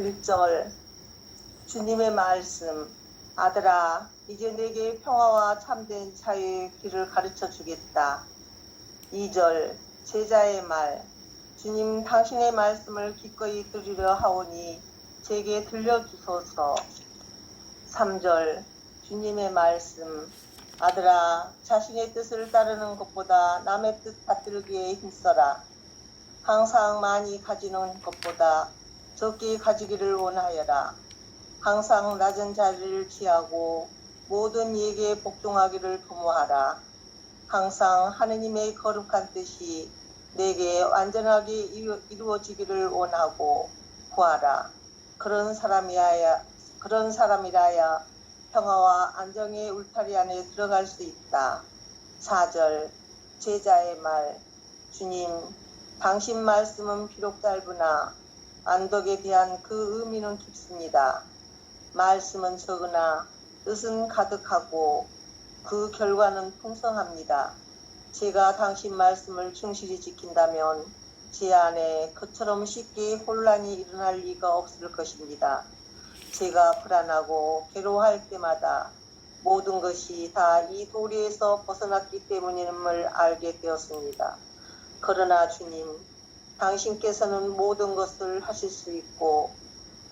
1절 주님의 말씀 아들아 이제 내게 평화와 참된 자유의 길을 가르쳐 주겠다. 2절 제자의 말 주님 당신의 말씀을 기꺼이 들으려 하오니 제게 들려주소서. 3절 주님의 말씀 아들아 자신의 뜻을 따르는 것보다 남의 뜻 받들기에 힘써라. 항상 많이 가지는 것보다 적게 가지기를 원하여라. 항상 낮은 자리를 취하고 모든 이에게 복종하기를 도모하라. 항상 하느님의 거룩한 뜻이 내게 완전하게 이루어지기를 원하고 구하라. 그런 사람이라야 평화와 안정의 울타리 안에 들어갈 수 있다. 4절 제자의 말 주님 당신 말씀은 비록 짧으나 안덕에 대한 그 의미는 깊습니다. 말씀은 적으나 뜻은 가득하고 그 결과는 풍성합니다. 제가 당신 말씀을 충실히 지킨다면 제 안에 그처럼 쉽게 혼란이 일어날 리가 없을 것입니다. 제가 불안하고 괴로워할 때마다 모든 것이 다 이 도리에서 벗어났기 때문임을 알게 되었습니다. 그러나 주님, 당신께서는 모든 것을 하실 수 있고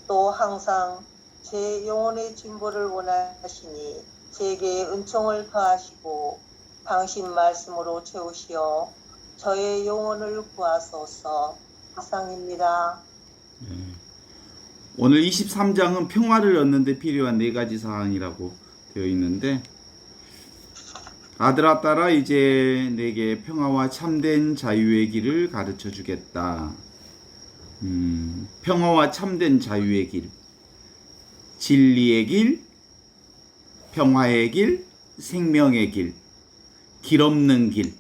또 항상 제 영혼의 진보를 원하시니 제게 은총을 더하시고 당신 말씀으로 채우시어 저의 영혼을 구하소서. 이상입니다. 오늘 23장은 평화를 얻는 데 필요한 4가지 사항이라고 되어 있는데 아들아 딸아 이제 내게 평화와 참된 자유의 길을 가르쳐 주겠다. 평화와 참된 자유의 길, 진리의 길, 평화의 길, 생명의 길, 길 없는 길,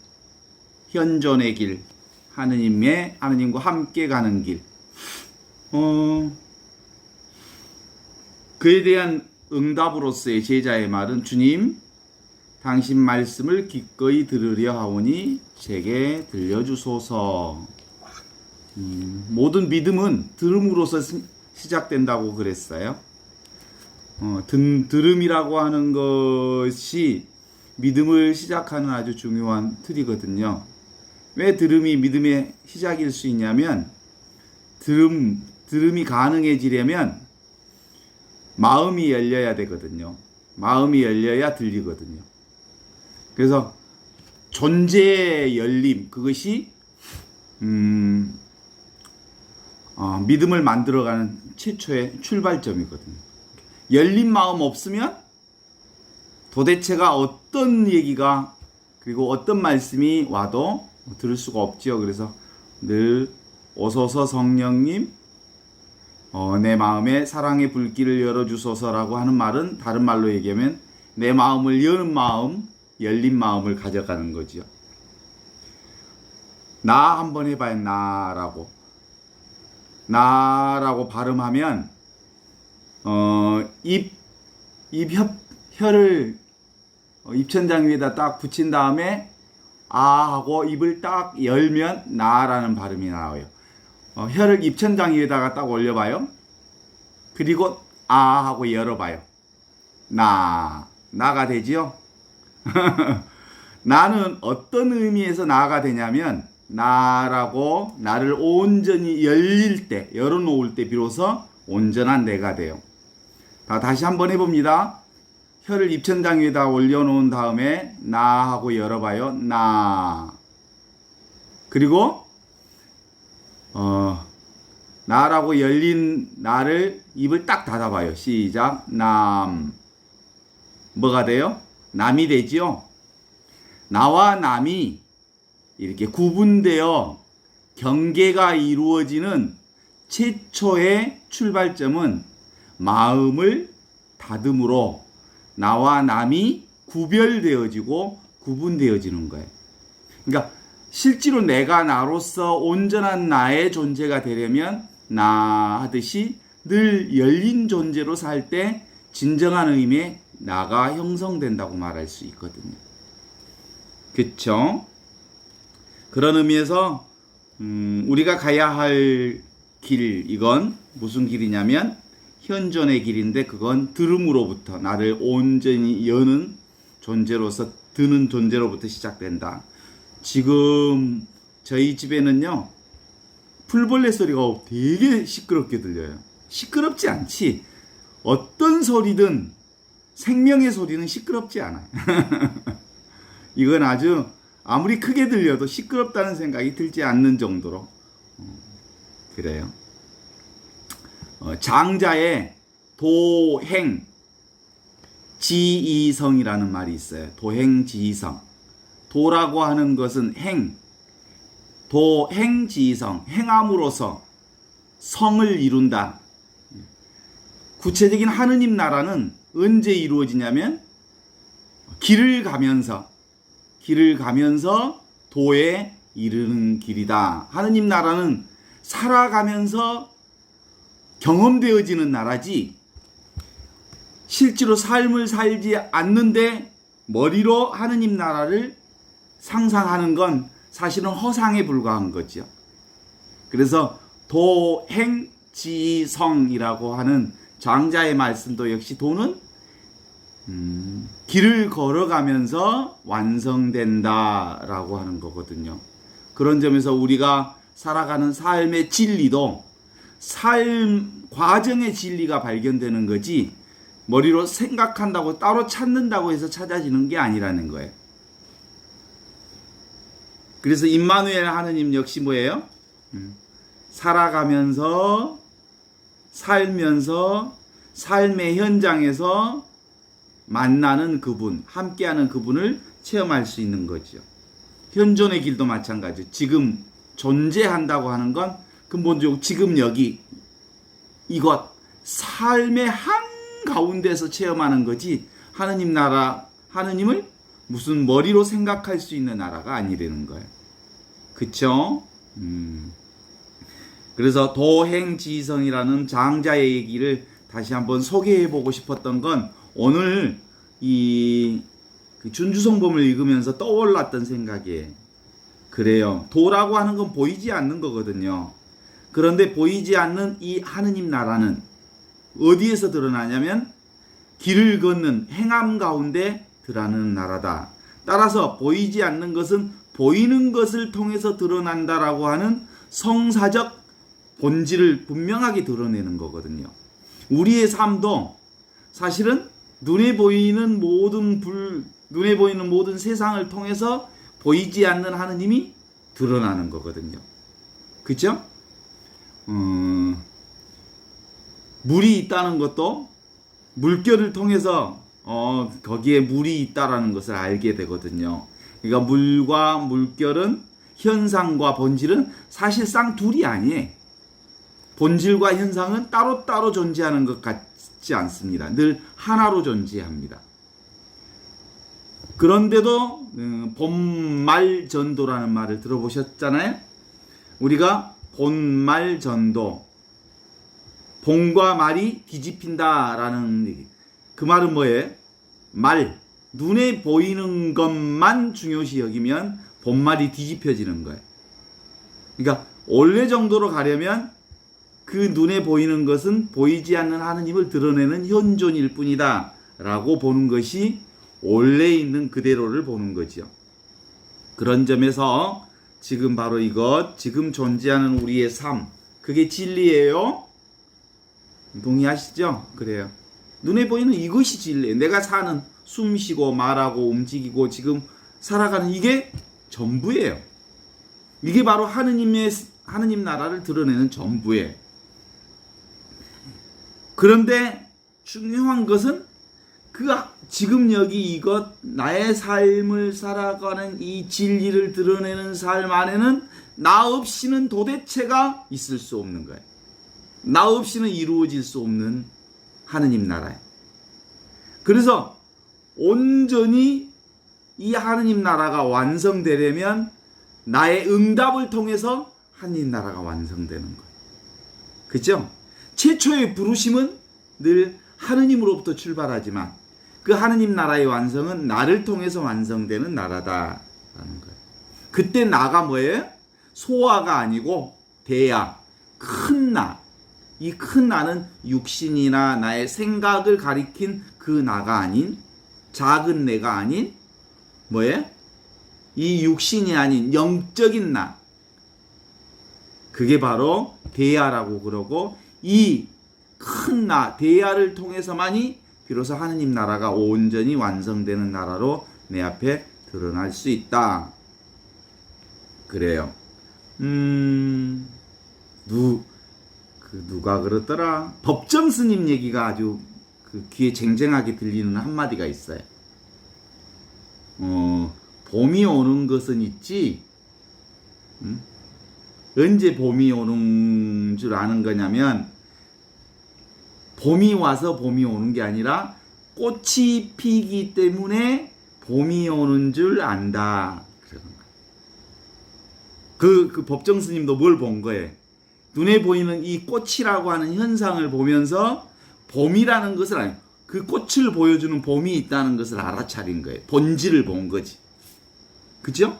현존의 길, 하느님과 함께 가는 길. 그에 대한 응답으로서의 제자의 말은 주님 당신 말씀을 기꺼이 들으려 하오니 제게 들려주소서. 모든 믿음은 들음으로서 시작된다고 그랬어요. 들음이라고 하는 것이 믿음을 시작하는 아주 중요한 틀이거든요. 왜 들음이 믿음의 시작일 수 있냐면 들음이 가능해지려면 마음이 열려야 되거든요. 마음이 열려야 들리거든요. 그래서 존재의 열림, 그것이 믿음을 만들어가는 최초의 출발점이거든요. 열린 마음 없으면 도대체가 어떤 얘기가 그리고 어떤 말씀이 와도 들을 수가 없지요. 그래서 늘 오소서 성령님 내 마음에 사랑의 불길을 열어주소서라고 하는 말은 다른 말로 얘기하면 내 마음을 여는 마음, 열린 마음을 가져가는 거죠. 나 한번 해봐요. 나라고 발음하면 혀를 입천장 위에다 딱 붙인 다음에 아 하고 입을 딱 열면 나라는 발음이 나와요. 혀를 입천장 위에다가 딱 올려봐요. 그리고 아 하고 열어봐요. 나가 되지요. 나는 어떤 의미에서 나가 되냐면 나라고 나를 온전히 열어놓을 때 비로소 온전한 내가 돼요. 다시 한번 해봅니다. 혀를 입천장 위에다 올려놓은 다음에 나 하고 열어봐요. 나. 그리고 나라고 열린 나를 입을 딱 닫아봐요. 시작. 남. 뭐가 돼요? 남이 되지요. 나와 남이 이렇게 구분되어 경계가 이루어지는 최초의 출발점은 마음을 닫음으로 나와 남이 구별되어지고 구분되어지는 거예요. 그러니까 실제로 내가 나로서 온전한 나의 존재가 되려면 나 하듯이 늘 열린 존재로 살 때 진정한 의미의 나가 형성된다고 말할 수 있거든요. 그쵸? 그런 의미에서 우리가 가야 할 길, 이건 무슨 길이냐면 현존의 길인데 그건 들음으로부터 나를 온전히 여는 존재로서 드는 존재로부터 시작된다. 지금 저희 집에는요 풀벌레 소리가 되게 시끄럽게 들려요. 시끄럽지 않지. 어떤 소리든 생명의 소리는 시끄럽지 않아요. 이건 아주 아무리 크게 들려도 시끄럽다는 생각이 들지 않는 정도로 그래요. 장자의 도행 지이성이라는 말이 있어요. 도행지이성. 도라고 하는 것은 행. 도행지이성. 행함으로써 성을 이룬다. 구체적인 하느님 나라는 언제 이루어지냐면 길을 가면서 도에 이르는 길이다. 하느님 나라는 살아가면서 경험되어지는 나라지 실제로 삶을 살지 않는데 머리로 하느님 나라를 상상하는 건 사실은 허상에 불과한 거죠. 그래서 도행지성이라고 하는 장자의 말씀도 역시 도는 길을 걸어가면서 완성된다라고 하는 거거든요. 그런 점에서 우리가 살아가는 삶의 진리도 삶 과정의 진리가 발견되는 거지 머리로 생각한다고 따로 찾는다고 해서 찾아지는 게 아니라는 거예요. 그래서 임마누엘 하느님 역시 뭐예요? 살아가면서 살면서 삶의 현장에서 만나는 그분, 함께하는 그분을 체험할 수 있는 거죠. 현존의 길도 마찬가지죠. 지금 존재한다고 하는 건 근본적으로 지금 여기 이것 삶의 한가운데서 체험하는 거지 하느님 나라, 하느님을 무슨 머리로 생각할 수 있는 나라가 아니라는 거예요. 그쵸? 그래서 도행지성이라는 장자의 얘기를 다시 한번 소개해 보고 싶었던 건 오늘 이 준주성범을 읽으면서 떠올랐던 생각이에요. 그래요. 도라고 하는 건 보이지 않는 거거든요. 그런데 보이지 않는 이 하느님 나라는 어디에서 드러나냐면 길을 걷는 행함 가운데 드러나는 나라다. 따라서 보이지 않는 것은 보이는 것을 통해서 드러난다라고 하는 성사적 본질을 분명하게 드러내는 거거든요. 우리의 삶도 사실은 눈에 보이는 모든 세상을 통해서 보이지 않는 하느님이 드러나는 거거든요. 그렇죠? 물이 있다는 것도 물결을 통해서 거기에 물이 있다라는 것을 알게 되거든요. 그러니까 물과 물결은 현상과 본질은 사실상 둘이 아니에요. 본질과 현상은 따로따로 존재하는 것 같지 않습니다. 늘 하나로 존재합니다. 그런데도 본말전도라는 말을 들어보셨잖아요. 우리가 본말전도, 본과 말이 뒤집힌다라는 얘기. 그 말은 뭐예요? 말, 눈에 보이는 것만 중요시 여기면 본말이 뒤집혀지는 거예요. 그러니까 원래 정도로 가려면 그 눈에 보이는 것은 보이지 않는 하느님을 드러내는 현존일 뿐이다 라고 보는 것이 원래 있는 그대로를 보는 거죠. 그런 점에서 지금 바로 이것, 지금 존재하는 우리의 삶, 그게 진리예요. 동의하시죠? 그래요. 눈에 보이는 이것이 진리예요. 내가 사는, 숨 쉬고 말하고 움직이고 지금 살아가는 이게 전부예요. 이게 바로 하느님 나라를 드러내는 전부예요. 그런데 중요한 것은 지금 여기 이것, 나의 삶을 살아가는 이 진리를 드러내는 삶 안에는 나 없이는 도대체가 있을 수 없는 거예요. 나 없이는 이루어질 수 없는 하느님 나라예요. 그래서 온전히 이 하느님 나라가 완성되려면 나의 응답을 통해서 하느님 나라가 완성되는 거예요. 그렇죠? 최초의 부르심은 늘 하느님으로부터 출발하지만 그 하느님 나라의 완성은 나를 통해서 완성되는 나라다라는 거예요. 그때 나가 뭐예요? 소아가 아니고 대야, 큰 나, 이 큰 나는 육신이나 나의 생각을 가리킨 그 나가 아닌, 작은 내가 아닌 뭐예요? 이 육신이 아닌 영적인 나, 그게 바로 대야라고 그러고, 이 큰 나, 대야를 통해서만이 비로소 하느님 나라가 온전히 완성되는 나라로 내 앞에 드러날 수 있다. 그래요. 누가 그러더라? 법정 스님 얘기가 아주 그 귀에 쟁쟁하게 들리는 한마디가 있어요. 봄이 오는 것은 있지, 언제 봄이 오는 줄 아는 거냐면, 봄이 와서 봄이 오는 게 아니라 꽃이 피기 때문에 봄이 오는 줄 안다. 그 법정 스님도 뭘 본 거예요? 눈에 보이는 이 꽃이라고 하는 현상을 보면서 봄이라는 것을 그 꽃을 보여주는 봄이 있다는 것을 알아차린 거예요. 본질을 본 거지. 그죠?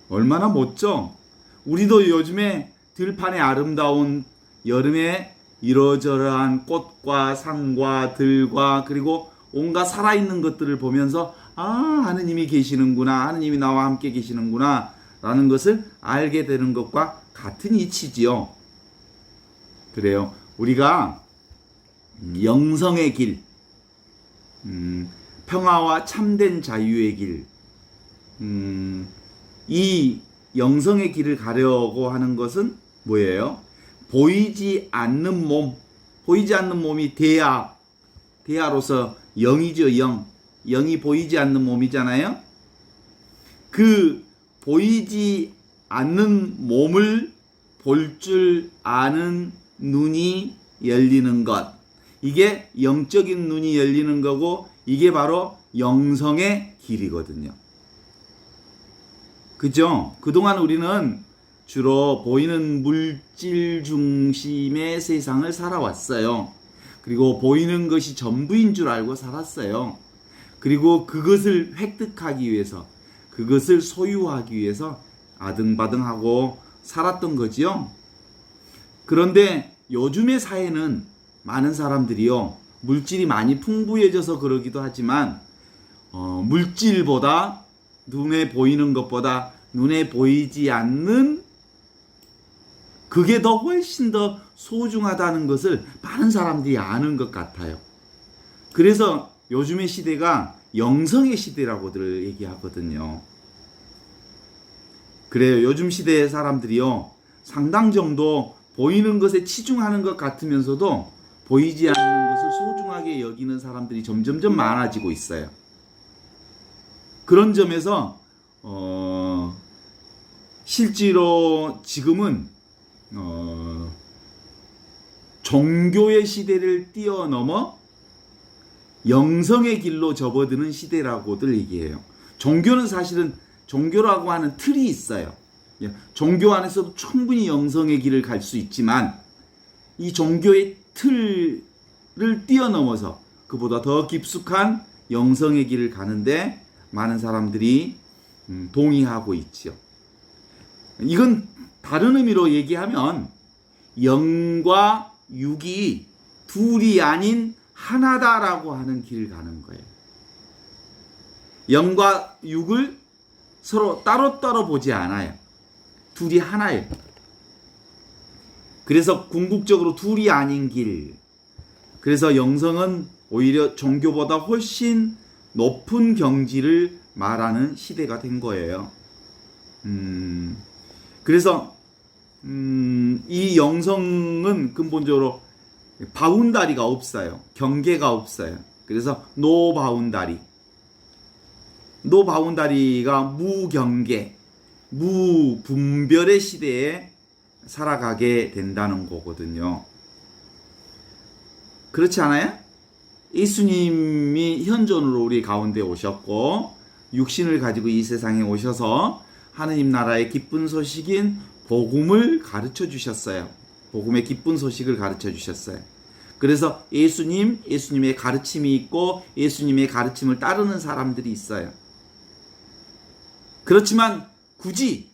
얼마나 멋져. 우리도 요즘에 들판의 아름다운 여름에 이러저러한 꽃과 상과 들과 그리고 온갖 살아있는 것들을 보면서 하느님이 계시는구나, 하느님이 나와 함께 계시는구나 라는 것을 알게 되는 것과 같은 이치지요. 그래요. 우리가 영성의 길, 평화와 참된 자유의 길, 이 영성의 길을 가려고 하는 것은 뭐예요? 보이지 않는 몸, 보이지 않는 몸이 대야로서 영이죠. 영이 보이지 않는 몸이잖아요. 그 보이지 않는 몸을 볼 줄 아는 눈이 열리는 것, 이게 영적인 눈이 열리는 거고, 이게 바로 영성의 길이거든요. 그죠? 그동안 우리는 주로 보이는 물질 중심의 세상을 살아왔어요. 그리고 보이는 것이 전부인 줄 알고 살았어요. 그리고 그것을 획득하기 위해서, 그것을 소유하기 위해서 아등바등하고 살았던 거지요. 그런데 요즘의 사회는 많은 사람들이요, 물질이 많이 풍부해져서 그러기도 하지만 물질보다, 눈에 보이는 것보다 눈에 보이지 않는 그게 더 훨씬 더 소중하다는 것을 많은 사람들이 아는 것 같아요. 그래서 요즘의 시대가 영성의 시대라고들 얘기하거든요. 그래요. 요즘 시대의 사람들이요, 상당 정도 보이는 것에 치중하는 것 같으면서도 보이지 않는 것을 소중하게 여기는 사람들이 점점점 많아지고 있어요. 그런 점에서 실제로 지금은 종교의 시대를 뛰어넘어 영성의 길로 접어드는 시대라고들 얘기해요. 종교는 사실은 종교라고 하는 틀이 있어요. 종교 안에서도 충분히 영성의 길을 갈 수 있지만, 이 종교의 틀을 뛰어넘어서 그보다 더 깊숙한 영성의 길을 가는데 많은 사람들이 동의하고 있죠. 이건 다른 의미로 얘기하면 영과 육이 둘이 아닌 하나다라고 하는 길을 가는 거예요. 영과 육을 서로 따로따로 보지 않아요. 둘이 하나예요. 그래서 궁극적으로 둘이 아닌 길. 그래서 영성은 오히려 종교보다 훨씬 높은 경지를 말하는 시대가 된 거예요. 그래서 이 영성은 근본적으로 바운다리가 없어요. 경계가 없어요. 그래서 노바운다리가 무경계, 무분별의 시대에 살아가게 된다는 거거든요. 그렇지 않아요? 예수님이 현존으로 우리 가운데 오셨고 육신을 가지고 이 세상에 오셔서 하느님 나라의 기쁜 소식인 복음을 가르쳐 주셨어요. 복음의 기쁜 소식을 가르쳐 주셨어요. 그래서 예수님의 가르침이 있고 예수님의 가르침을 따르는 사람들이 있어요. 그렇지만 굳이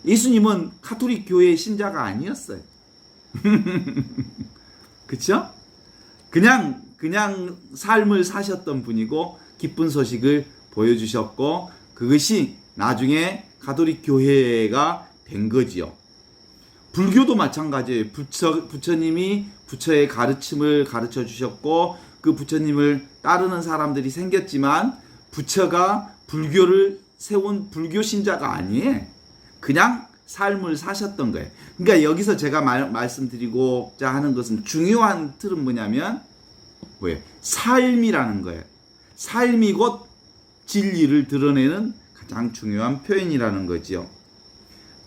예수님은 가톨릭 교회의 신자가 아니었어요. 그쵸? 그냥 삶을 사셨던 분이고 기쁜 소식을 보여주셨고 그것이 나중에 가톨릭 교회가 된 거지요. 불교도 마찬가지예요. 부처님이 부처의 가르침을 가르쳐 주셨고 그 부처님을 따르는 사람들이 생겼지만 부처가 불교를 세운 불교 신자가 아니에요. 그냥 삶을 사셨던 거예요. 그러니까 여기서 제가 말씀드리고자 하는 것은 중요한 틀은 뭐냐면 뭐예요? 삶이라는 거예요. 삶이 곧 진리를 드러내는 가장 중요한 표현이라는 거지요.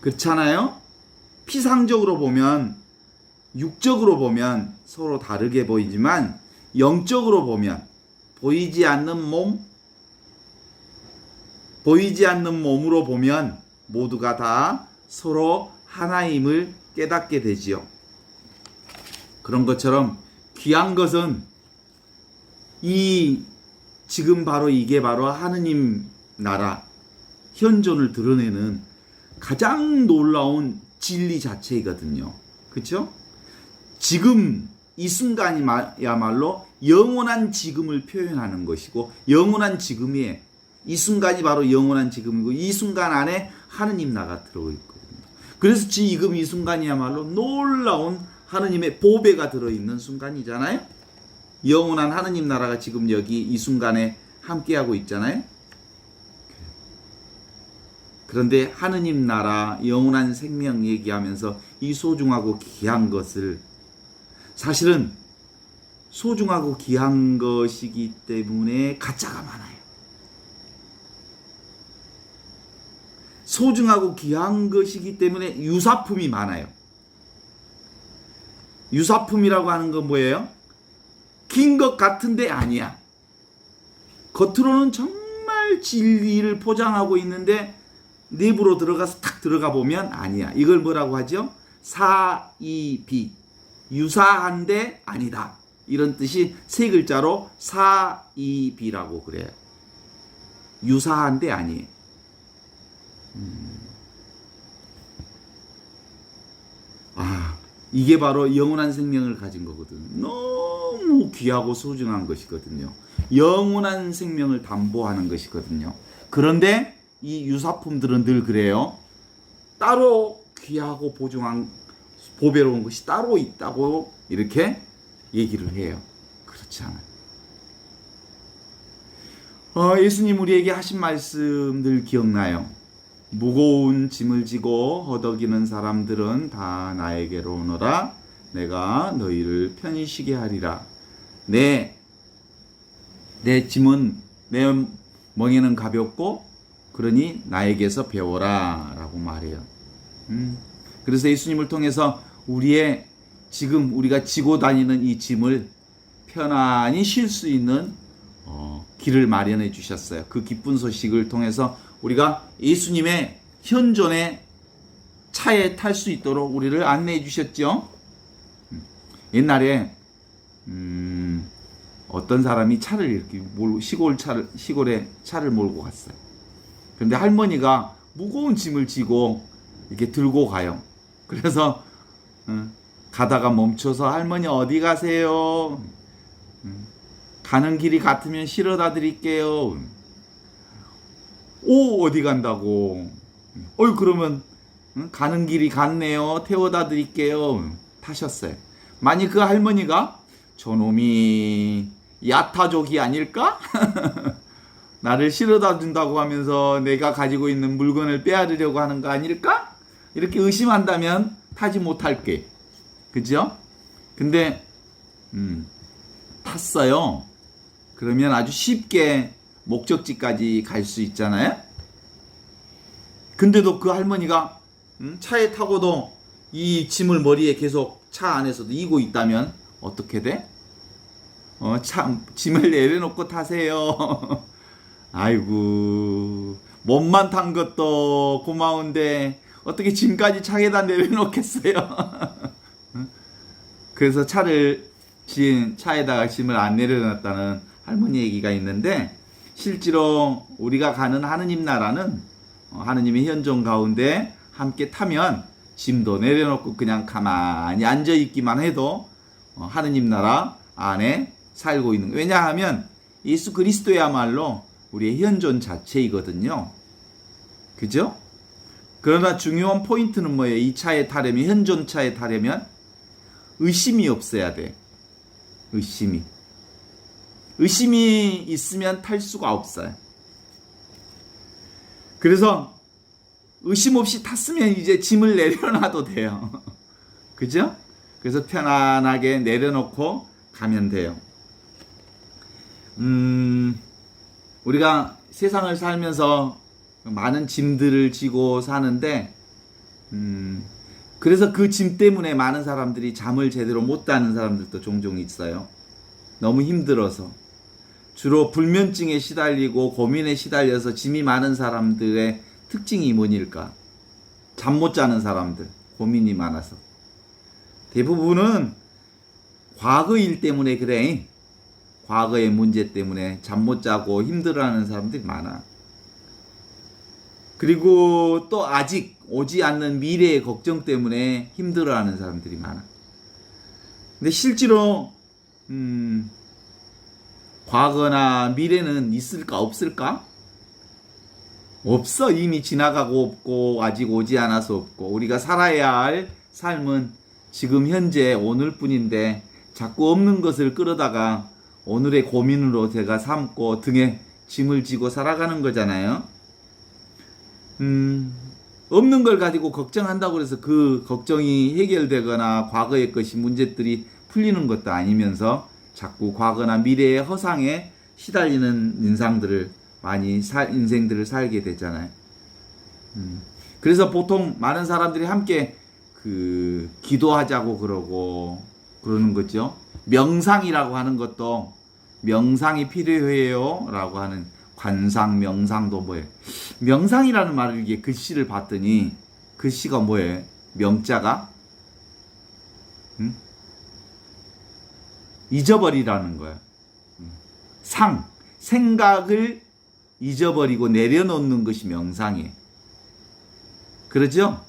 그렇잖아요? 피상적으로 보면 육적으로 보면 서로 다르게 보이지만 영적으로 보면 보이지 않는 몸으로 보면 모두가 다 서로 하나임을 깨닫게 되지요. 그런 것처럼 귀한 것은 지금 바로 이게 바로 하느님 나라 현존을 드러내는 가장 놀라운 진리 자체이거든요. 그렇죠? 지금 이 순간이야말로 영원한 지금을 표현하는 것이고 영원한 지금이에요. 이 순간이 바로 영원한 지금이고 이 순간 안에 하느님 나라가 들어있거든요. 그래서 지금 이 순간이야말로 놀라운 하느님의 보배가 들어있는 순간이잖아요. 영원한 하느님 나라가 지금 여기 이 순간에 함께하고 있잖아요. 그런데 하느님 나라 영원한 생명 얘기하면서 이 소중하고 귀한 것을 사실은 소중하고 귀한 것이기 때문에 가짜가 많아요. 소중하고 귀한 것이기 때문에 유사품이 많아요. 유사품이라고 하는 건 뭐예요? 긴 것 같은데 아니야. 겉으로는 정말 진리를 포장하고 있는데 내부로 들어가서 탁 들어가 보면 아니야. 이걸 뭐라고 하죠? 사이비. 유사한데 아니다. 이런 뜻이 세 글자로 사이비라고 그래요. 유사한데 아니에요. 이게 바로 영원한 생명을 가진 거거든. 너무 귀하고 소중한 것이거든요. 영원한 생명을 담보하는 것이거든요. 그런데 이 유사품들은 늘 그래요. 따로 귀하고 보배로운 것이 따로 있다고 이렇게 얘기를 해요. 그렇지 않아요. 예수님 우리에게 하신 말씀 늘 기억나요. 무거운 짐을 지고 허덕이는 사람들은 다 나에게로 오너라. 내가 너희를 편히 쉬게 하리라. 내 짐은 내 멍에는 가볍고 그러니 나에게서 배워라 라고 말해요. 그래서 예수님을 통해서 지금 우리가 지고 다니는 이 짐을 편안히 쉴 수 있는 길을 마련해 주셨어요. 그 기쁜 소식을 통해서 우리가 예수님의 현존의 차에 탈 수 있도록 우리를 안내해 주셨죠. 옛날에 어떤 사람이 차를 이렇게 시골에 차를 몰고 갔어요. 그런데 할머니가 무거운 짐을 지고 이렇게 들고 가요. 그래서 가다가 멈춰서 할머니 어디 가세요? 가는 길이 같으면 실어다 드릴게요. 오, 어디 간다고? 그러면 가는 길이 같네요. 태워다 드릴게요. 타셨어요. 만약 그 할머니가 저놈이 야타족이 아닐까? 나를 실어다 준다고 하면서 내가 가지고 있는 물건을 빼앗으려고 하는 거 아닐까? 이렇게 의심한다면 타지 못할게. 그죠? 근데 탔어요. 그러면 아주 쉽게 목적지까지 갈 수 있잖아요. 근데도 그 할머니가 차에 타고도 이 짐을 머리에 계속 차 안에서도 이고 있다면 어떻게 돼? 짐을 내려놓고 타세요. 아이고, 몸만 탄 것도 고마운데 어떻게 짐까지 차에다 내려놓겠어요? 그래서 차에다가 짐을 안 내려놨다는 할머니 얘기가 있는데, 실제로 우리가 가는 하느님 나라는 하느님의 현존 가운데 함께 타면 짐도 내려놓고 그냥 가만히 앉아 있기만 해도 하느님 나라 안에 살고 있는 거예요. 왜냐하면 예수 그리스도야말로 우리의 현존 자체이거든요. 그죠? 그러나 중요한 포인트는 뭐예요? 이 차에 타려면, 현존차에 타려면 의심이 없어야 돼. 의심이 있으면 탈 수가 없어요. 그래서 의심 없이 탔으면 이제 짐을 내려놔도 돼요. 그죠? 그래서 편안하게 내려놓고 가면 돼요. 우리가 세상을 살면서 많은 짐들을 지고 사는데, 그래서 그 짐 때문에 많은 사람들이 잠을 제대로 못 자는 사람들도 종종 있어요. 너무 힘들어서. 주로 불면증에 시달리고 고민에 시달려서 짐이 많은 사람들의 특징이 뭐일까? 잠 못 자는 사람들, 고민이 많아서. 대부분은 과거 일 때문에 그래. 과거의 문제 때문에 잠 못 자고 힘들어하는 사람들이 많아. 그리고 또 아직 오지 않는 미래의 걱정 때문에 힘들어하는 사람들이 많아. 근데 실제로 과거나 미래는 있을까 없을까? 없어. 이미 지나가고 없고 아직 오지 않아서 없고, 우리가 살아야 할 삶은 지금 현재 오늘뿐인데 자꾸 없는 것을 끌어다가 오늘의 고민으로 제가 삼고 등에 짐을 지고 살아가는 거잖아요. 없는 걸 가지고 걱정한다고 해서 그 걱정이 해결되거나 과거의 것이 문제들이 풀리는 것도 아니면서 자꾸 과거나 미래의 허상에 시달리는 인생들을 살게 되잖아요. 그래서 보통 많은 사람들이 함께 기도하자고 그러는 거죠. 명상이라고 하는 것도 명상이 필요해요 라고 하는 관상, 명상도 뭐예요? 명상이라는 말을 이게 글씨를 봤더니 글씨가 뭐예요? 명자가 잊어버리라는 거예요. 생각을 잊어버리고 내려놓는 것이 명상이에요. 그러죠?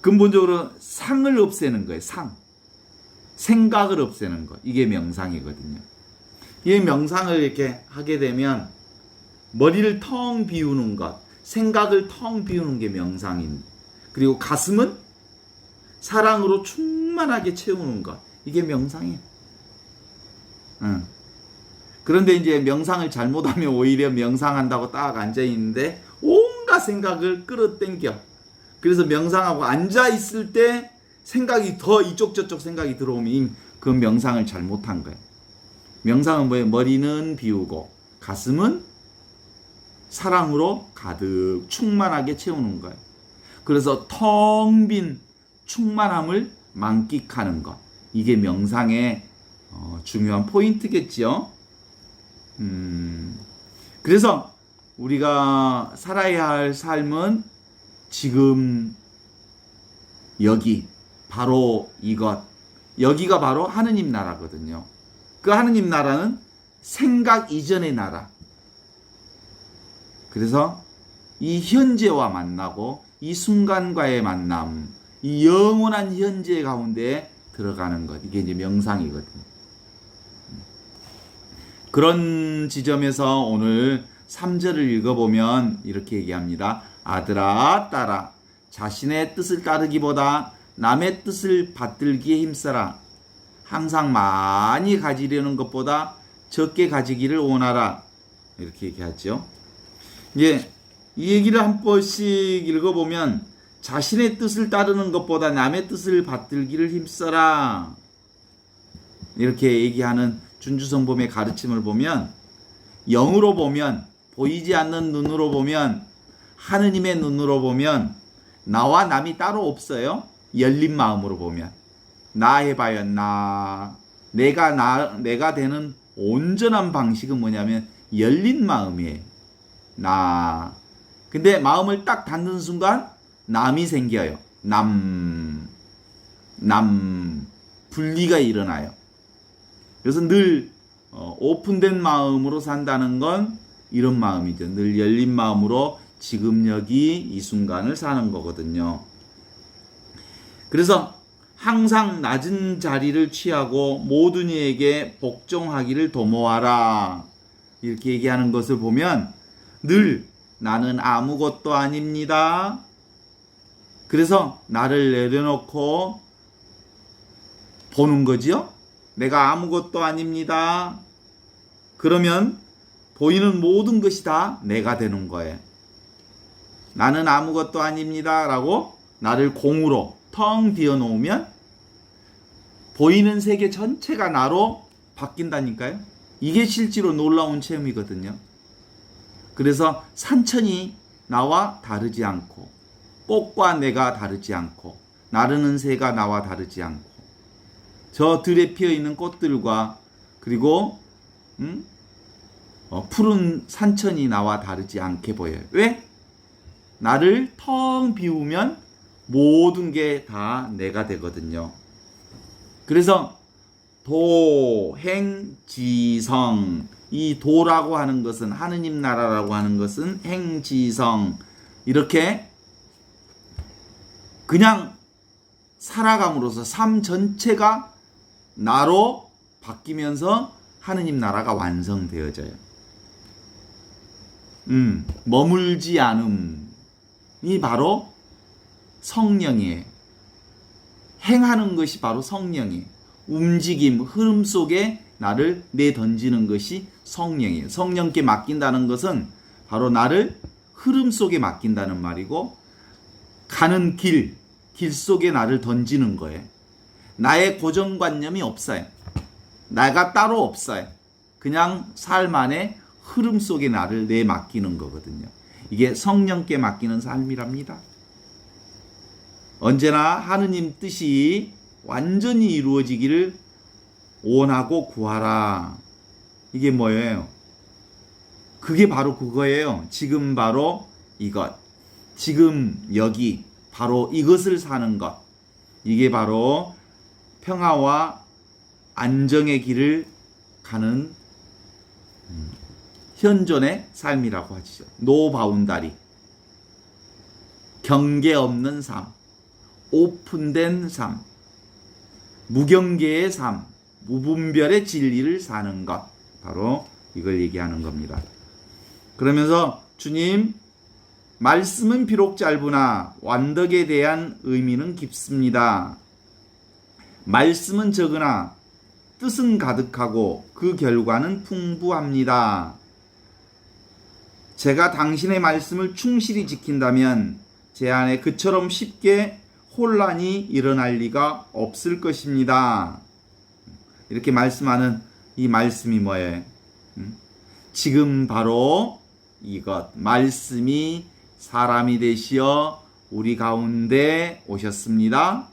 근본적으로 상을 없애는 거예요. 생각을 없애는 거. 이게 명상이거든요. 이 명상을 이렇게 하게 되면 머리를 텅 비우는 것, 생각을 텅 비우는 게 명상입니다. 그리고 가슴은 사랑으로 충만하게 채우는 것. 이게 명상이에요. 그런데 이제 명상을 잘못하면 오히려 명상한다고 딱 앉아있는데 온갖 생각을 끌어당겨. 그래서 명상하고 앉아있을 때 생각이 더 이쪽 저쪽 생각이 들어오면 그 명상을 잘못한 거예요. 명상은 뭐예요? 머리는 비우고 가슴은 사랑으로 가득 충만하게 채우는 거예요. 그래서 텅 빈 충만함을 만끽하는 것. 이게 명상의 중요한 포인트겠죠. 그래서 우리가 살아야 할 삶은 지금 여기 바로 이것, 여기가 바로 하느님 나라거든요. 그 하느님 나라는 생각 이전의 나라. 그래서 이 현재와 만나고 이 순간과의 만남, 이 영원한 현재 가운데 들어가는 것, 이게 이제 명상이거든요. 그런 지점에서 오늘 3절을 읽어보면 이렇게 얘기합니다. 아들아, 딸아, 자신의 뜻을 따르기보다 남의 뜻을 받들기에 힘써라. 항상 많이 가지려는 것보다 적게 가지기를 원하라. 이렇게 얘기하죠. 이제 이 얘기를 한 번씩 읽어보면 자신의 뜻을 따르는 것보다 남의 뜻을 받들기를 힘써라. 이렇게 얘기하는 준주성범의 가르침을 보면, 영으로 보면, 보이지 않는 눈으로 보면, 하느님의 눈으로 보면 나와 남이 따로 없어요. 열린 마음으로 보면 나 해봐요. 내가 되는 온전한 방식은 뭐냐면 열린 마음이에요. 근데 마음을 딱 닫는 순간 남이 생겨요. 분리가 일어나요. 그래서 늘 오픈된 마음으로 산다는 건 이런 마음이죠. 늘 열린 마음으로 지금 여기 이 순간을 사는 거거든요. 그래서 항상 낮은 자리를 취하고 모든 이에게 복종하기를 도모하라. 이렇게 얘기하는 것을 보면 늘 나는 아무것도 아닙니다. 그래서 나를 내려놓고 보는 거지요. 내가 아무것도 아닙니다. 그러면 보이는 모든 것이 다 내가 되는 거예요. 나는 아무것도 아닙니다 라고 나를 공으로 텅 비워 놓으면 보이는 세계 전체가 나로 바뀐다니까요. 이게 실제로 놀라운 체험이거든요. 그래서 산천이 나와 다르지 않고 꽃과 내가 다르지 않고 나르는 새가 나와 다르지 않고 저 들에 피어있는 꽃들과 그리고 푸른 산천이 나와 다르지 않게 보여요. 왜? 나를 텅 비우면 모든 게 다 내가 되거든요. 그래서 도행지성, 이 도라고 하는 것은 하느님 나라라고 하는 것은 행지성, 이렇게 그냥 살아감으로써 삶 전체가 나로 바뀌면서 하느님 나라가 완성되어져요. 머물지 않음이 바로 성령이에요. 행하는 것이 바로 성령이에요. 움직임, 흐름 속에 나를 내던지는 것이 성령이에요. 성령께 맡긴다는 것은 바로 나를 흐름 속에 맡긴다는 말이고, 가는 길 속에 나를 던지는 거예요. 나의 고정관념이 없어요. 나가 따로 없어요. 그냥 삶 안에 흐름 속에 나를 내맡기는 거거든요. 이게 성령께 맡기는 삶이랍니다. 언제나 하느님 뜻이 완전히 이루어지기를 원하고 구하라. 이게 뭐예요? 그게 바로 그거예요. 지금 바로 이것. 지금 여기 바로 이것을 사는 것. 이게 바로 평화와 안정의 길을 가는 현존의 삶이라고 하시죠. 노 바운다리. 경계 없는 삶. 오픈된 삶. 무경계의 삶. 무분별의 진리를 사는 것. 바로 이걸 얘기하는 겁니다. 그러면서 주님, 말씀은 비록 짧으나 완덕에 대한 의미는 깊습니다. 말씀은 적으나 뜻은 가득하고 그 결과는 풍부합니다. 제가 당신의 말씀을 충실히 지킨다면 제 안에 그처럼 쉽게 혼란이 일어날 리가 없을 것입니다. 이렇게 말씀하는 이 말씀이 뭐예요? 지금 바로 이것, 말씀이 사람이 되시어 우리 가운데 오셨습니다.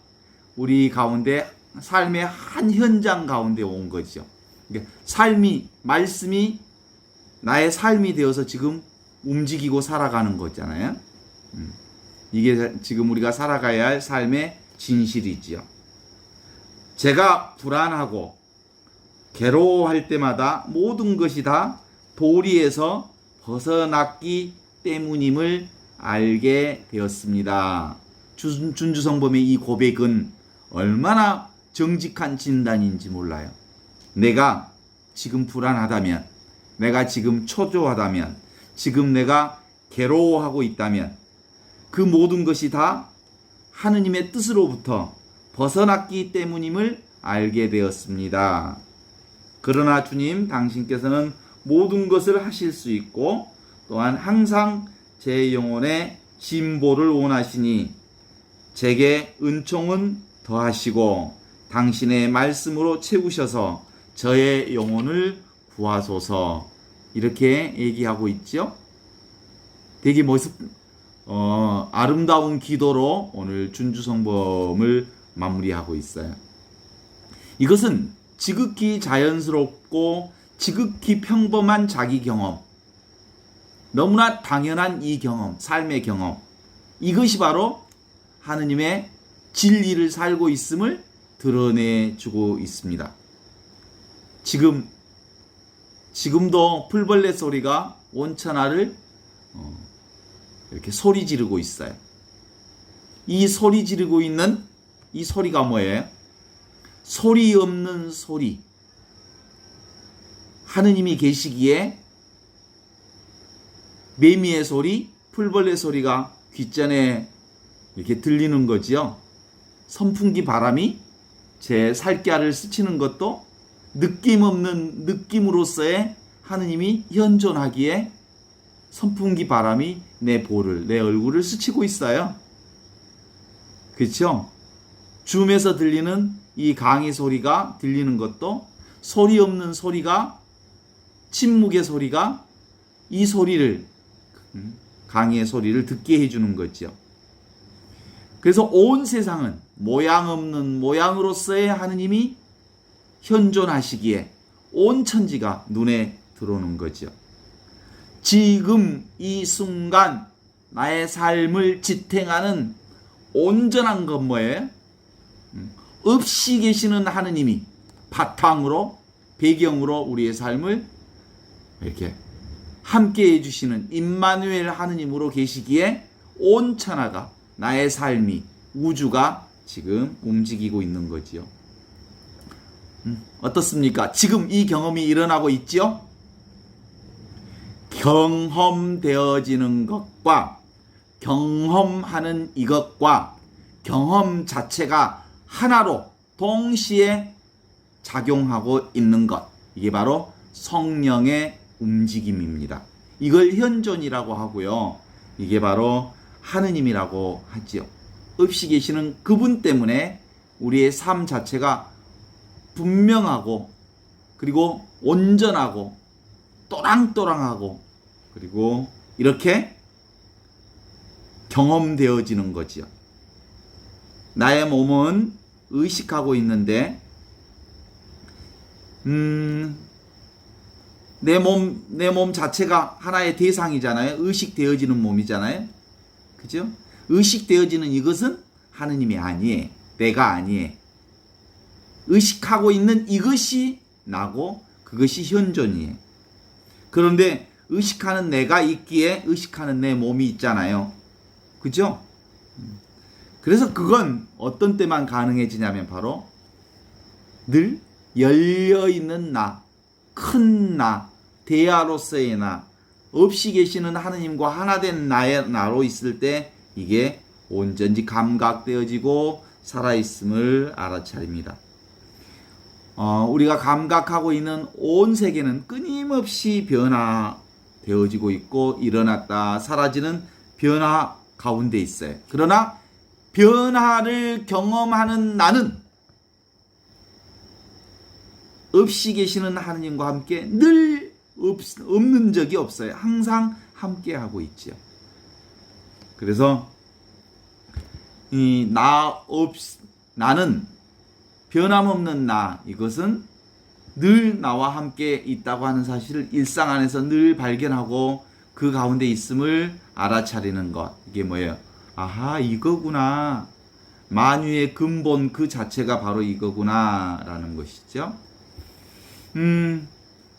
우리 가운데 삶의 한 현장 가운데 온 거죠. 삶이, 말씀이 나의 삶이 되어서 지금 움직이고 살아가는 거잖아요. 이게 지금 우리가 살아가야 할 삶의 진실이지요. 제가 불안하고 괴로워할 때마다 모든 것이 다 도리에서 벗어났기 때문임을 알게 되었습니다. 준주성범의 이 고백은 얼마나 정직한 진단인지 몰라요. 내가 지금 불안하다면, 내가 지금 초조하다면, 지금 내가 괴로워하고 있다면 그 모든 것이 다 하느님의 뜻으로부터 벗어났기 때문임을 알게 되었습니다. 그러나 주님, 당신께서는 모든 것을 하실 수 있고 또한 항상 제 영혼의 진보를 원하시니 제게 은총은 더하시고 당신의 말씀으로 채우셔서 저의 영혼을 구하소서. 이렇게 얘기하고 있죠. 되게 아름다운 기도로 오늘 준주성범을 마무리하고 있어요. 이것은 지극히 자연스럽고 지극히 평범한 자기 경험, 너무나 당연한 이 경험, 삶의 경험, 이것이 바로 하느님의 진리를 살고 있음을 드러내주고 있습니다. 지금도 풀벌레 소리가 온천하를 이렇게 소리 지르고 있어요. 이 소리 지르고 있는 이 소리가 뭐예요? 소리 없는 소리. 하느님이 계시기에 매미의 소리, 풀벌레 소리가 귓전에 이렇게 들리는 거지요. 선풍기 바람이 제 살갗을 스치는 것도 느낌 없는 느낌으로서의 하느님이 현존하기에 선풍기 바람이 내 볼을, 내 얼굴을 스치고 있어요. 그렇죠? 줌에서 들리는 이 강의 소리가 들리는 것도 소리 없는 소리가, 침묵의 소리가 이 소리를, 강의 소리를 듣게 해주는 거죠. 그래서 온 세상은 모양 없는 모양으로서의 하느님이 현존하시기에 온 천지가 눈에 들어오는 거죠. 지금 이 순간 나의 삶을 지탱하는 온전한 건 뭐예요? 없이 계시는 하느님이 바탕으로, 배경으로 우리의 삶을 이렇게 함께 해주시는 임마누엘 하느님으로 계시기에 온 천하가, 나의 삶이, 우주가 지금 움직이고 있는 거지요. 어떻습니까? 지금 이 경험이 일어나고 있지요? 경험되어지는 것과 경험하는 이것과 경험 자체가 하나로 동시에 작용하고 있는 것, 이게 바로 성령의 움직임입니다. 이걸 현존이라고 하고요. 이게 바로 하느님이라고 하지요. 없이 계시는 그분 때문에 우리의 삶 자체가 분명하고, 그리고 온전하고 또랑또랑하고, 그리고 이렇게 경험되어지는 거지요. 나의 몸은 의식하고 있는데 내 몸 자체가 하나의 대상이잖아요. 의식되어지는 몸이잖아요. 그죠? 의식되어지는 이것은 하느님이 아니에요. 내가 아니에요. 의식하고 있는 이것이 나고 그것이 현존이에요. 그런데 의식하는 내가 있기에 의식하는 내 몸이 있잖아요. 그죠? 그래서 그건 어떤 때만 가능해지냐면 바로 늘 열려있는 나, 큰 나, 대야로서의 나, 없이 계시는 하느님과 하나된 나의 나로 있을 때 이게 온전히 감각되어지고 살아있음을 알아차립니다. 우리가 감각하고 있는 온 세계는 끊임없이 변화되어지고 있고 일어났다 사라지는 변화 가운데 있어요. 그러나 변화를 경험하는 나는 없이 계시는 하느님과 함께 늘 없는 적이 없어요. 항상 함께하고 있죠. 그래서 나는 변함없는 나, 이것은 늘 나와 함께 있다고 하는 사실을 일상 안에서 늘 발견하고 그 가운데 있음을 알아차리는 것. 이게 뭐예요? 아하, 이거구나. 만유의 근본 그 자체가 바로 이거구나 라는 것이죠.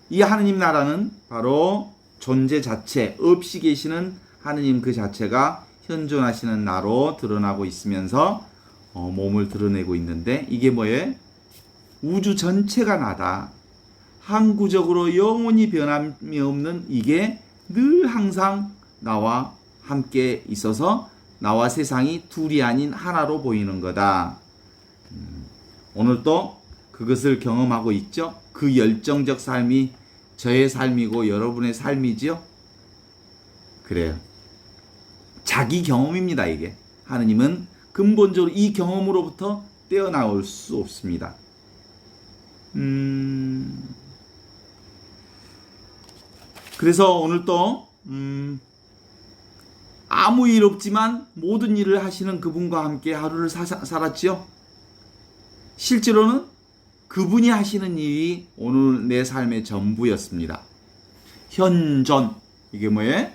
이 하느님 나라는 바로 존재 자체, 없이 계시는 하느님 그 자체가 현존하시는 나로 드러나고 있으면서 몸을 드러내고 있는데 이게 뭐예요? 우주 전체가 나다. 항구적으로 영원히 변함이 없는 이게 늘 항상 나와 함께 있어서 나와 세상이 둘이 아닌 하나로 보이는 거다. 오늘도 그것을 경험하고 있죠? 그 열정적 삶이 저의 삶이고 여러분의 삶이지요? 그래요. 자기 경험입니다, 이게. 하느님은 근본적으로 이 경험으로부터 떼어나올 수 없습니다. 그래서 오늘 또 아무 일 없지만 모든 일을 하시는 그분과 함께 하루를 살았지요. 실제로는 그분이 하시는 일이 오늘 내 삶의 전부였습니다. 현존, 이게 뭐예요?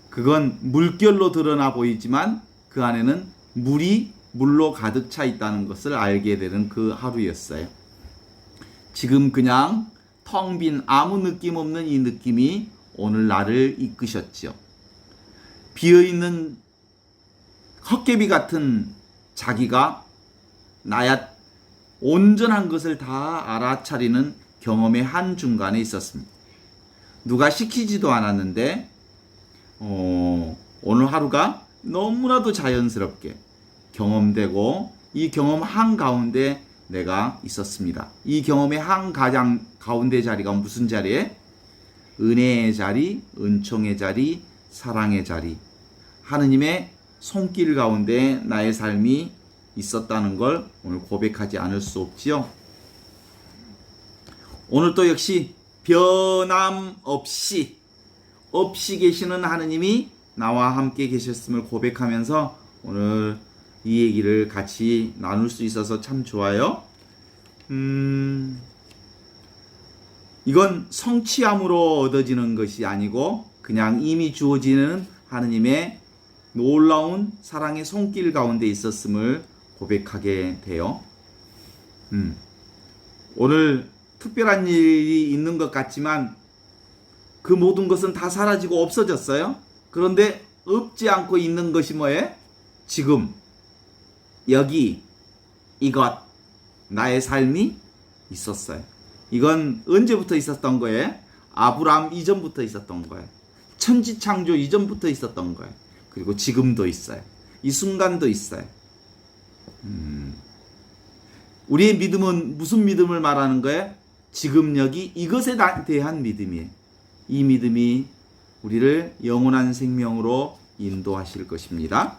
그건 물결로 드러나 보이지만 그 안에는 물로 가득 차 있다는 것을 알게 되는 그 하루였어요. 지금 그냥 텅 빈 아무 느낌 없는 이 느낌이 오늘 나를 이끄셨죠. 비어있는 헛개비 같은 자기가 나야 온전한 것을 다 알아차리는 경험의 한중간에 있었습니다. 누가 시키지도 않았는데 오늘 하루가 너무나도 자연스럽게 경험되고 이 경험 한가운데 내가 있었습니다. 이 경험의 한가운데 자리가 무슨 자리에? 은혜의 자리, 은총의 자리, 사랑의 자리, 하느님의 손길 가운데 나의 삶이 있었다는 걸 오늘 고백하지 않을 수 없지요. 오늘 또 역시 변함없이 계시는 하느님이 나와 함께 계셨음을 고백하면서 오늘 이 얘기를 같이 나눌 수 있어서 참 좋아요. 이건 성취함으로 얻어지는 것이 아니고 그냥 이미 주어지는 하느님의 놀라운 사랑의 손길 가운데 있었음을 고백하게 돼요. 오늘 특별한 일이 있는 것 같지만 그 모든 것은 다 사라지고 없어졌어요. 그런데 없지 않고 있는 것이 뭐예요? 지금 여기 이것 나의 삶이 있었어요. 이건 언제부터 있었던 거예요? 아브라함 이전부터 있었던 거예요. 천지창조 이전부터 있었던 거예요. 그리고 지금도 있어요. 이 순간도 있어요. 우리의 믿음은 무슨 믿음을 말하는 거예요? 지금 여기 이것에 대한 믿음이에요. 이 믿음이 우리를 영원한 생명으로 인도하실 것입니다.